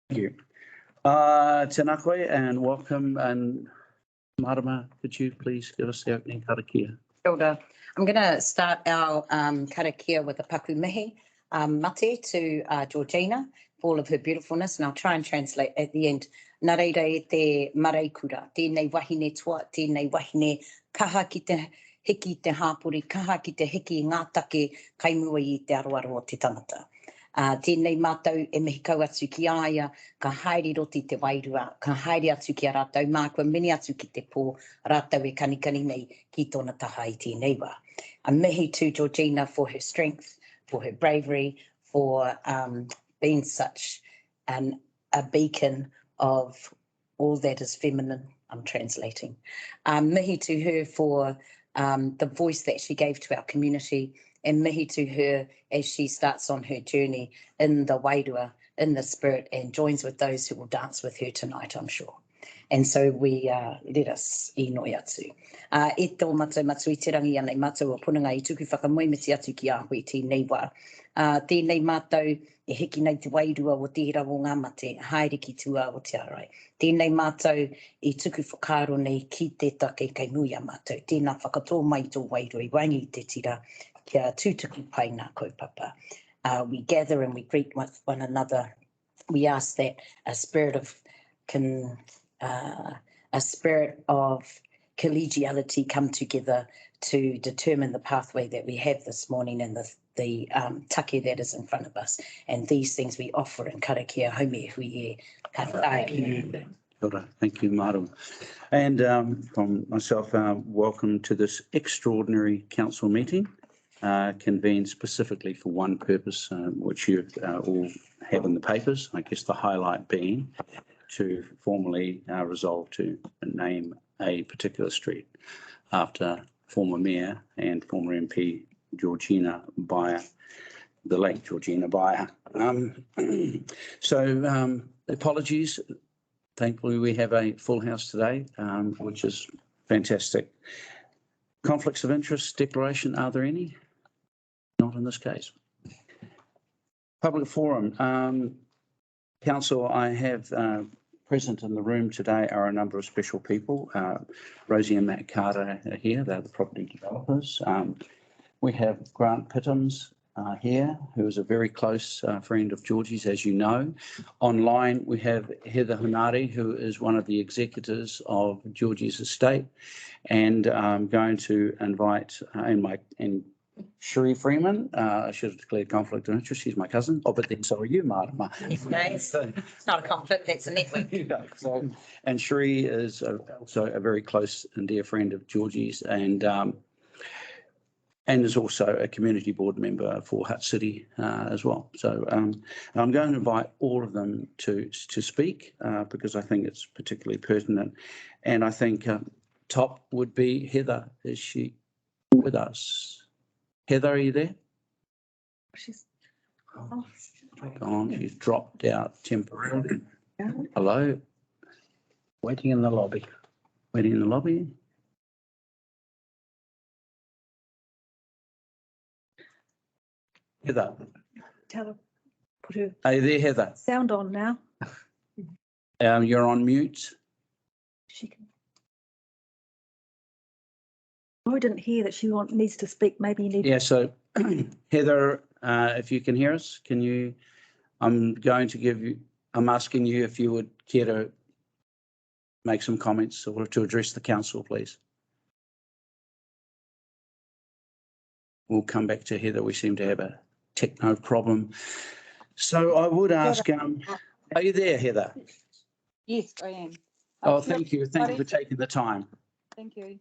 Thank you. Tēnā koe and welcome. And Marama, could you please give us the opening karakia? Kia ora. I'm going to start our karakia with a paku mihi mate to Georgina for all of her beautifulness, and I'll try and translate at the end. Nā reira e te maraikura, tēnei wahine tua, tēnei wahine kaha ki te hiki te hāpuri, kaha ki te hiki ngā take kaimua i te aroaro o te tangata. Tēnei mātou e mihi kau atu ki aia, ka haere roti te wairua, ka haere atu ki a rātou, mākua mini atu ki te pō, rātou e kanikani nei ki tōna taha i tēnei wā. A mihi to Georgina for her strength, for her bravery, for being such a beacon of all that is feminine. I'm translating. Mihi to her for the voice that she gave to our community, and mihi to her as she starts on her journey in the wairua, in the spirit, and joins with those who will dance with her tonight, I'm sure. And so we let us I noi atu. E tō mātou matu I te rangi anei mātou o punanga I tuku whakamoimiti atu ki a hui tēnei wā. Tēnei mātou e hiki nei te wairua o te hira o ngā mate, haere ki tua o te arai. Tēnei mātou I tuku whakaro nei ki te take kei nui a mātou. Tēnā whakatō mai tō wairua I wangi I te tira kia tūtuku pai nā kaupapa. We gather and we greet with one another. We ask that a spirit of collegiality come together to determine the pathway that we have this morning and the take that is in front of us. And these things we offer in karakia haumi hui e Kākāriki. Thank you, Maru. And from myself, welcome to this extraordinary council meeting, convened specifically for one purpose, which you all have in the papers, I guess the highlight being to formally resolve to name a particular street after former Mayor and former MP Georgina Beyer, the late Georgina Beyer. So apologies. Thankfully, we have a full house today, which is fantastic. Conflicts of interest declaration, are there any? Not in this case. Public forum. Council, I have present in the room today are a number of special people. Rosie and Matt Carter are here. They're the property developers. We have Grant Pittams here, who is a very close friend of Georgie's, as you know. Online, we have Heather Hunari, who is one of the executors of Georgie's estate. And I'm going to invite, and Sheree Freeman, I should have declared conflict of interest. She's my cousin. Oh, but then so are you, Marama. It's not a conflict, that's a network. And Sheree is also a very close and dear friend of Georgie's, and is also a community board member for Hutt City as well. So I'm going to invite all of them to speak because I think it's particularly pertinent. And I think top would be Heather. Is she with us? Heather, are you there? She's gone. She's dropped out temporarily. Hello? Waiting in the lobby. Waiting in the lobby? Heather. tell her, put her Are you there, Heather? sound on now. You're on mute. She can. I didn't hear that she needs to speak. Maybe you need. Yeah, so Heather, if you can hear us, can you, I'm asking you if you would care to make some comments or to address the council, please. We'll come back to Heather. We seem to have a techno problem. So I would ask, are you there, Heather? Yes, I am. Oh, thank you. Thank you for taking the time. Thank you.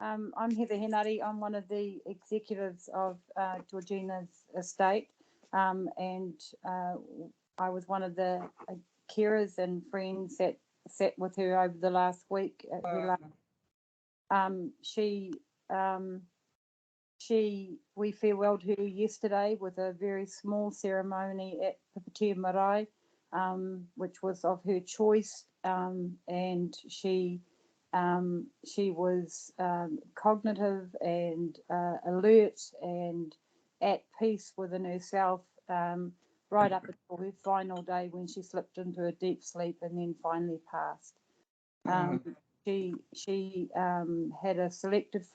I'm Heather Henare. I'm one of the executives of Georgina's estate, and I was one of the carers and friends that sat with her over the last week. At her we farewelled her yesterday with a very small ceremony at Papatia Marae, which was of her choice, and she was cognitive and alert and at peace within herself right up until her final day when she slipped into a deep sleep and then finally passed. She had a selected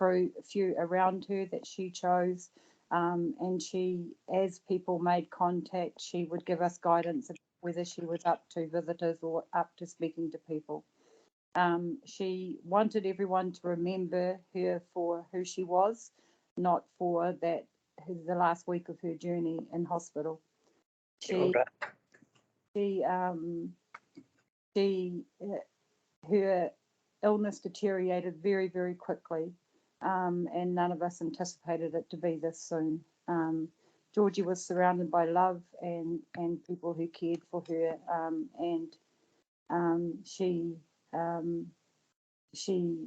few around her that she chose, and she, as people made contact, she would give us guidance of whether she was up to visitors or up to speaking to people. She wanted everyone to remember her for who she was, not for the last week of her journey in hospital. Her illness deteriorated very, very quickly, and none of us anticipated it to be this soon. Georgie was surrounded by love and people who cared for her, and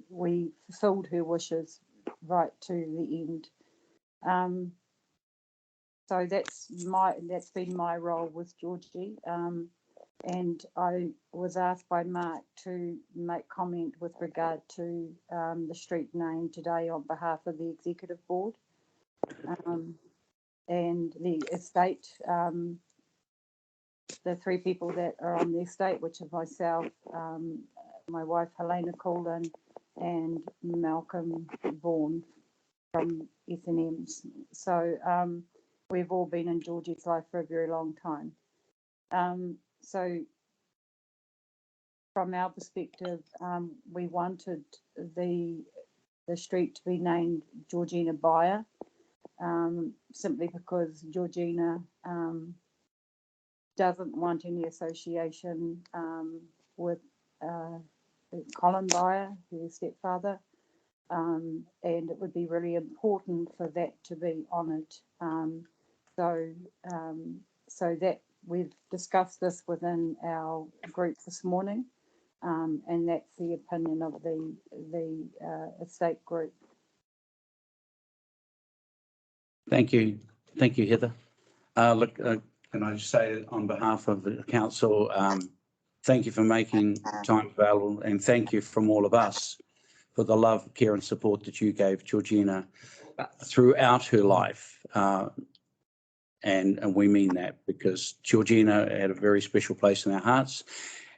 we fulfilled her wishes right to the end. So that's been my role with Georgie. And I was asked by Mark to make comment with regard to the street name today on behalf of the executive board, and the estate. The three people that are on the estate, which are myself, my wife Helena Coulden, and Malcolm Vaughan from S&M's. So we've all been in Georgie's life for a very long time. So from our perspective, we wanted the street to be named Georgina Beyer, simply because Georgina doesn't want any association with Colin Beyer, her stepfather, and it would be really important for that to be honoured. So that we've discussed this within our group this morning, and that's the opinion of the estate group. Thank you, Heather. Look, can I just say on behalf of the council, thank you for making time available, and thank you from all of us for the love, care and support that you gave Georgina throughout her life. And we mean that, because Georgina had a very special place in our hearts.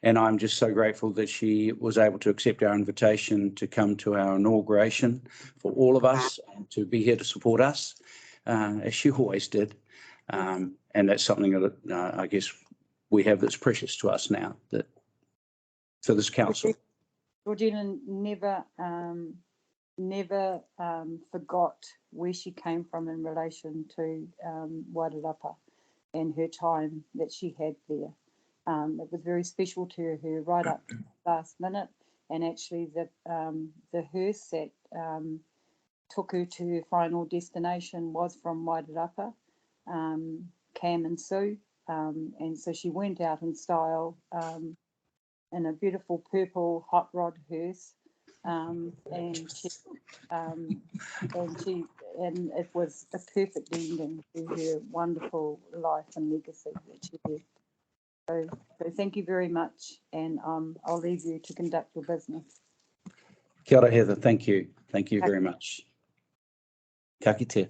And I'm just so grateful that she was able to accept our invitation to come to our inauguration for all of us and to be here to support us, as she always did. And that's something that I guess we have that's precious to us now, that for this council. Georgina never forgot where she came from in relation to Wairarapa and her time that she had there. It was very special to her right up to the last minute, and actually the hearse that took her to her final destination was from Wairarapa, Cam and Sue, and so she went out in style in a beautiful purple hot rod hearse, and it was a perfect ending to her wonderful life and legacy that she had. So thank you very much, and I'll leave you to conduct your business. Kia ora, Heather. Thank you very much. Ka kite.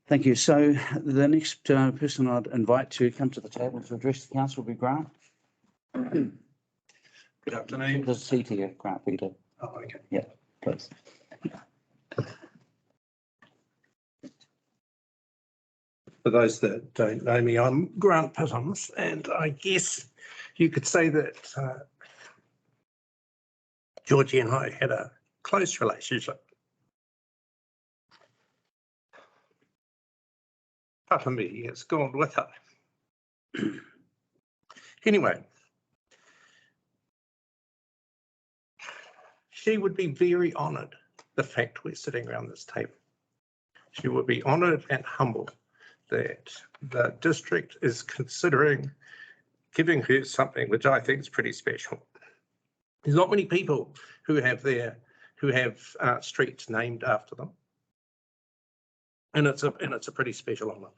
Thank you. So the next person I'd invite to come to the table to address the council will be Grant. Good afternoon. There's a seat here, Grant Peter. Oh, okay. Yeah, please. For those that don't know me, I'm Grant Pittums, and I guess you could say that Georgie and I had a close relationship. Papa me has gone with her. Anyway, she would be very honoured the fact we're sitting around this table. She would be honoured and humbled that the district is considering giving her something which I think is pretty special. There's not many people who have streets named after them, and it's a pretty special honour.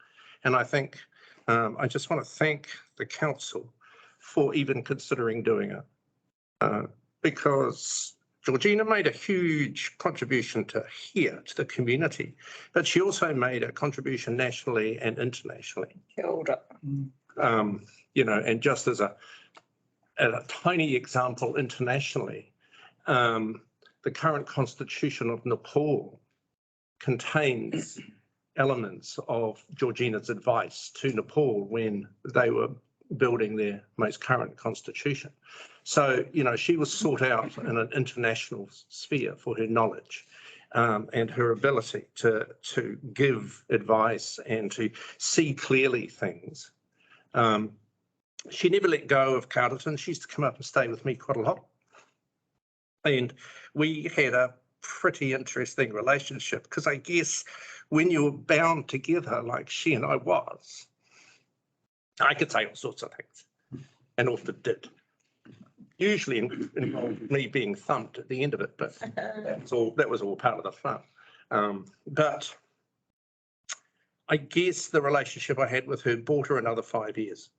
And I think I just want to thank the council for even considering doing it, because Georgina made a huge contribution to the community, but she also made a contribution nationally and internationally. And just as a tiny example internationally, the current constitution of Nepal contains elements of Georgina's advice to Nepal when they were building their most current constitution. So, she was sought out in an international sphere for her knowledge and her ability to give advice and to see clearly things. She never let go of Carterton. She used to come up and stay with me quite a lot. And we had a pretty interesting relationship because I guess when you were bound together like she and I was, I could say all sorts of things and often did. Usually involved me being thumped at the end of it, but that was all part of the fun. But I guess the relationship I had with her bought her another 5 years.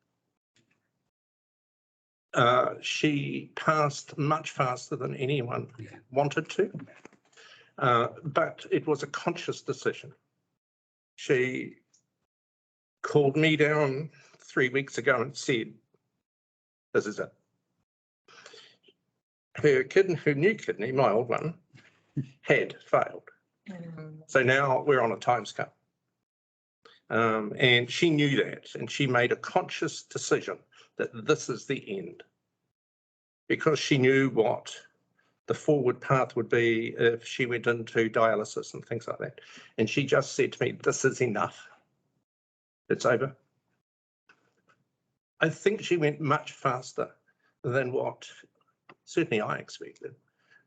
She passed much faster than anyone wanted to, but it was a conscious decision. She called me down 3 weeks ago and said, "This is it." Her new kidney, my old one, had failed. So now we're on a timescale. And she knew that, and she made a conscious decision that this is the end, because she knew what the forward path would be if she went into dialysis and things like that. And she just said to me, "This is enough. It's over." I think she went much faster than what certainly I expected,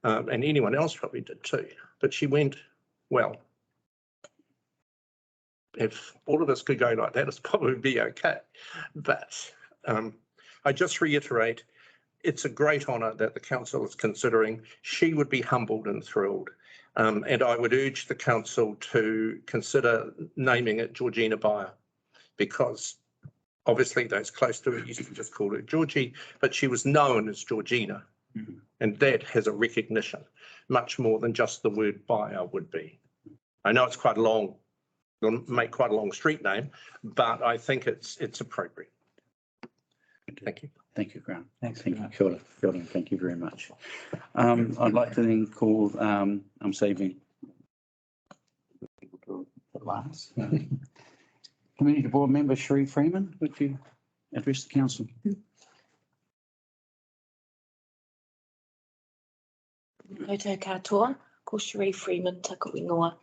and anyone else probably did too, but she went well. If all of us could go like that, it's probably be okay. But I just reiterate, it's a great honour that the council is considering. She would be humbled and thrilled. And I would urge the council to consider naming it Georgina Beyer, because obviously those close to her used to just call her Georgie, but she was known as Georgina. And that has a recognition, much more than just the word Beyer would be. I know it's quite long, it'll make quite a long street name, but I think it's appropriate. Thank you. Thank you, Grant. Thanks. Thank you, Kia ora. Kia ora, thank you very much. I'd like to then call, I'm saving people to the last. Community Board Member Sheree Freeman, would you address the council? Koutou katoa, ko Sheree Freeman, taka ingoa.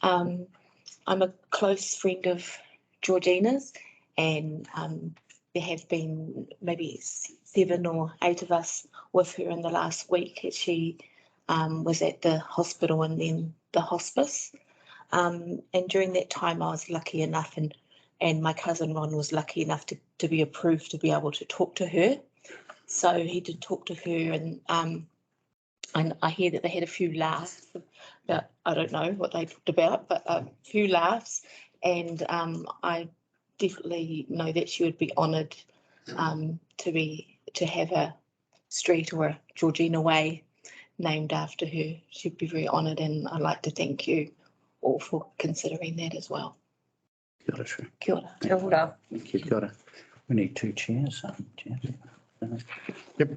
I'm a close friend of Georgina's, and there have been maybe 7 or 8 of us with her in the last week as she was at the hospital and then the hospice. And during that time I was lucky enough, and my cousin Ron was lucky enough to be approved to be able to talk to her. So he did talk to her, and I hear that they had a few laughs. But I don't know what they talked about, but a few laughs. And I definitely know that she would be honoured to have a street or a Georgina Way named after her. She'd be very honoured, and I'd like to thank you all for considering that as well. Kia ora, Sheree. Kia ora. Kia ora. Thank you, Kia ora. We need 2 chairs. Yep.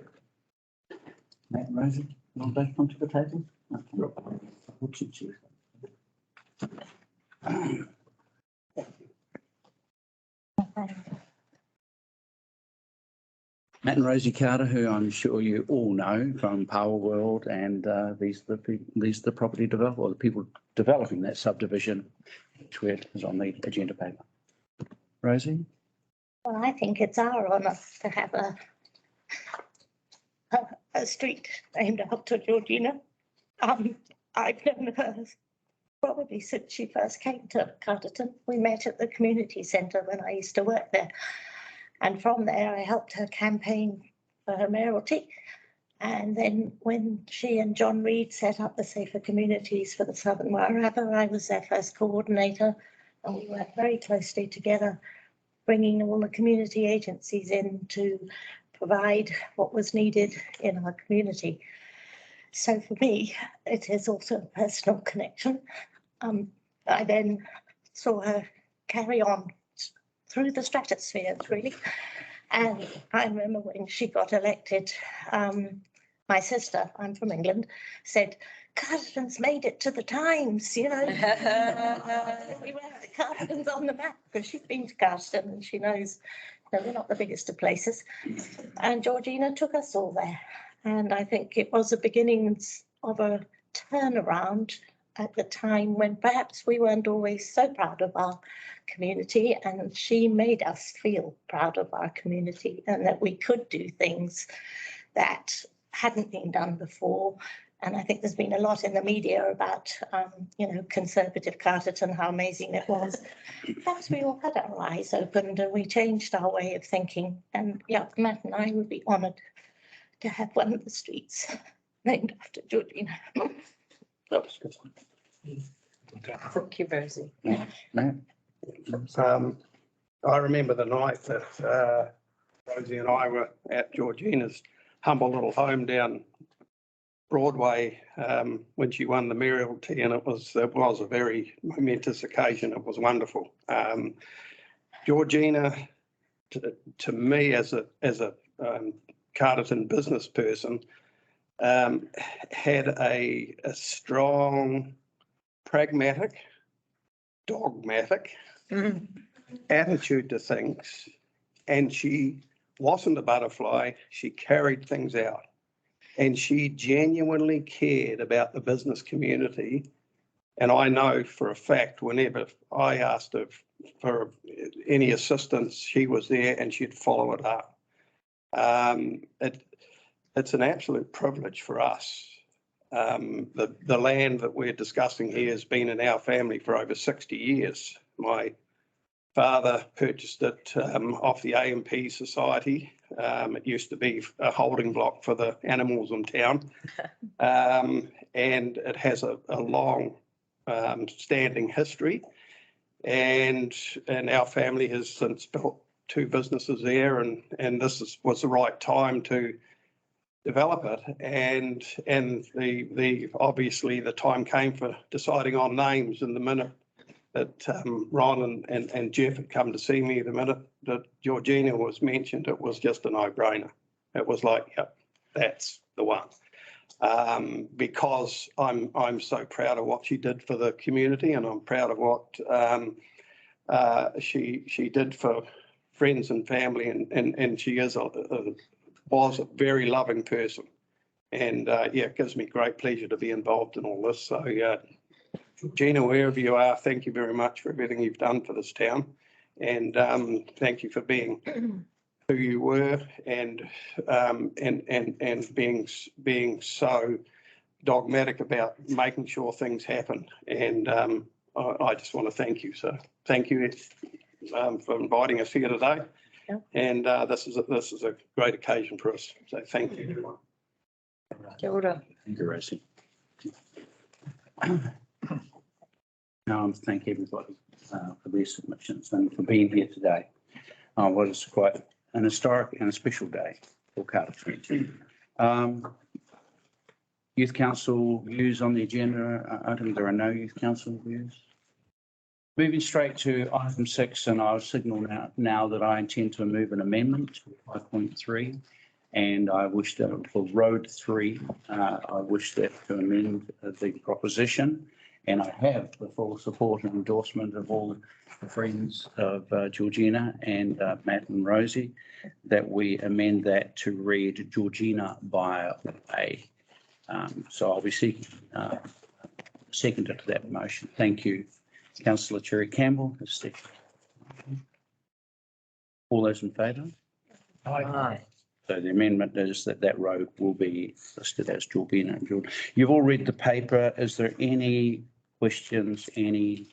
Matt and Rosie, want to come to the table? Okay. We'll sit you. Matt and Rosie Carter, who I'm sure you all know from Power World, and these are the property developer, or the people developing that subdivision, which is on the agenda paper. Rosie? Well, I think it's our honour to have a street named after Georgina. I've known her probably since she first came to Carterton. We met at the community centre when I used to work there. And from there, I helped her campaign for her mayoralty. And then when she and John Reid set up the Safer Communities for the Southern Wairarapa, I was their first coordinator, and we worked very closely together, bringing all the community agencies in to provide what was needed in our community. So for me, it is also a personal connection. I then saw her carry on through the stratospheres, really. And I remember when she got elected, my sister, I'm from England, said, Carterton's made it to the Times, you know. We were Carterton's on the map because she's been to Carterton and she knows, you know, we're not the biggest of places. And Georgina took us all there. And I think it was the beginnings of a turnaround at the time when perhaps we weren't always so proud of our community, and she made us feel proud of our community and that we could do things that hadn't been done before. And I think there's been a lot in the media about, you know, conservative Carterton, how amazing it was. Perhaps we all had our eyes opened and we changed our way of thinking. And yeah, Matt and I would be honoured to have one of the streets named after Georgina. Thank you, Rosie. Matt? I remember the night that Rosie and I were at Georgina's humble little home down Broadway when she won the mayoralty, and it was a very momentous occasion. It was wonderful. Georgina, to me as a Carterton business person, had a strong, pragmatic, dogmatic attitude to things, and she wasn't a butterfly. She carried things out, and she genuinely cared about the business community. And I know for a fact, whenever I asked her for any assistance, she was there and she'd follow it up. It's an absolute privilege for us. The land that we're discussing here has been in our family for over 60 years. My father purchased it off the AMP Society. It used to be a holding block for the animals in town. And it has a long standing history. And our family has since built 2 businesses there, and this was the right time to develop it. And the obviously the time came for deciding on names, and the minute that Ron and Jeff had come to see me, the minute that Georgina was mentioned, it was just a no-brainer. It was like, yep, that's the one. Because I'm so proud of what she did for the community, and I'm proud of what she did for friends and family, and she is was a very loving person. And yeah, it gives me great pleasure to be involved in all this. So Georgina, wherever you are, thank you very much for everything you've done for this town, and thank you for being who you were, and being so dogmatic about making sure things happen. And I just want to thank you. So thank you for inviting us here today. Yeah. And this is a great occasion for us. So thank you, everyone. Kia ora. Thank you, Rosie. Thank everybody for their submissions and for being here today. What is quite an historic and a special day for Kākāriki. Youth Council views on the agenda item. There are no Youth Council views. Moving straight to item 6, and I'll signal now that I intend to move an amendment to 5.3, and I wish to, for Road 3, I wish that to amend the proposition, and I have the full support and endorsement of all the friends of Georgina and Matt and Rosie, that we amend that to read Georgina Beyer Way. So I'll be seeking seconder to that motion. Thank you. Councillor Cherry Campbell has seconded. All those in favour? Aye. So the amendment is that road will be listed as Georgina. You've all read the paper. Is there any questions, any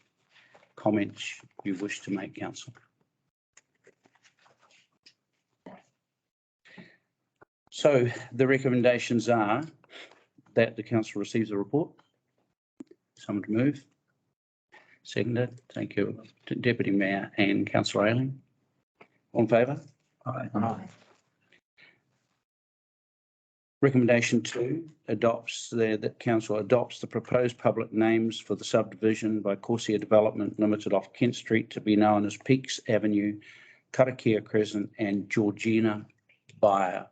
comments you wish to make, council? So the recommendations are that the council receives a report. Someone to move. Seconded. Thank you, Deputy Mayor and Councillor Ayling. All in favour? Aye. Recommendation 2 adopts that council adopts the proposed public names for the subdivision by Corsair Development Limited off Kent Street to be known as Peaks Avenue, Kākāriki Crescent and Georgina Beyer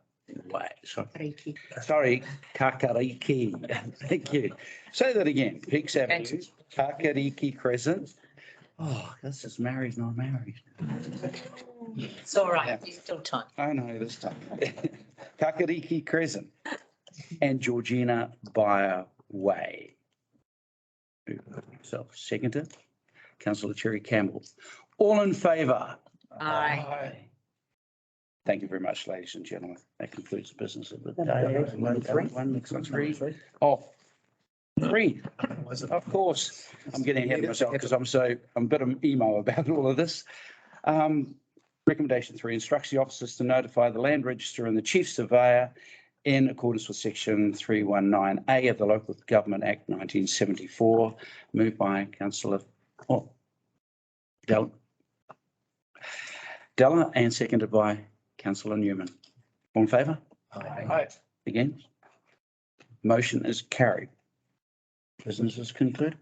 Way. Sorry, Kākāriki. Thank you. Say that again. Peaks Avenue, Kākāriki Crescent. Oh, this is married, not married. It's all right, there's still time. I know this time. Kākāriki Crescent and Georgina Beyer Way. So seconded. Councillor Cherry Campbell. All in favour? Aye. Thank you very much, ladies and gentlemen. That concludes the business of the day. Three. Oh, three. Of course. I'm getting ahead of myself because I'm a bit of emo about all of this. Recommendation 3 instructs the officers to notify the land register and the chief surveyor in accordance with section 319A of the Local Government Act 1974. Moved by Councillor Della and seconded by Councillor Newman. All in favour? Aye. Against? Motion is carried. Business is concluded.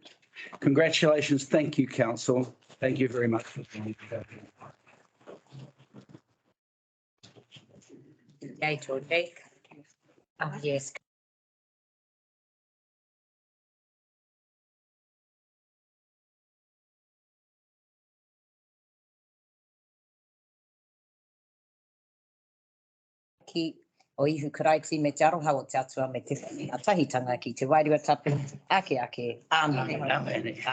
Congratulations. Thank you, council. Thank you very much. Yay, Georgie. Oh, yes. Ki o ihu karaiti me te aroha o te atua me te whani a tahitanga ki te wairua tapu ake ake āmane.